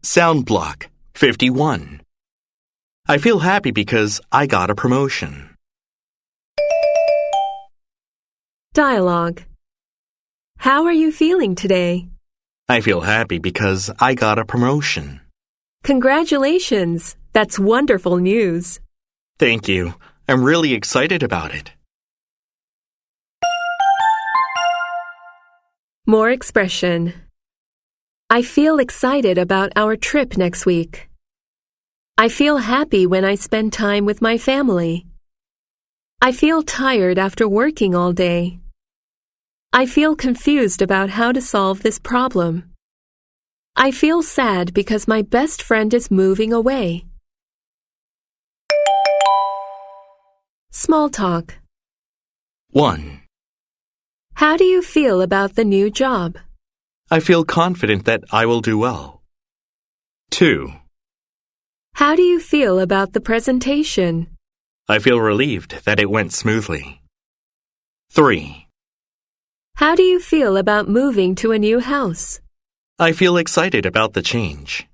Sound block 51. I feel happy because I got a promotion. Dialogue. How are you feeling today? I feel happy because I got a promotion. Congratulations! That's wonderful news. Thank you. I'm really excited about it. More expression. I feel excited about our trip next week. I feel happy when I spend time with my family. I feel tired after working all day. I feel confused about how to solve this problem. I feel sad because my best friend is moving away. Small talk. 1. How do you feel about the new job? I feel confident that I will do well. 2. How do you feel about the presentation? I feel relieved that it went smoothly. 3. How do you feel about moving to a new house? I feel excited about the change.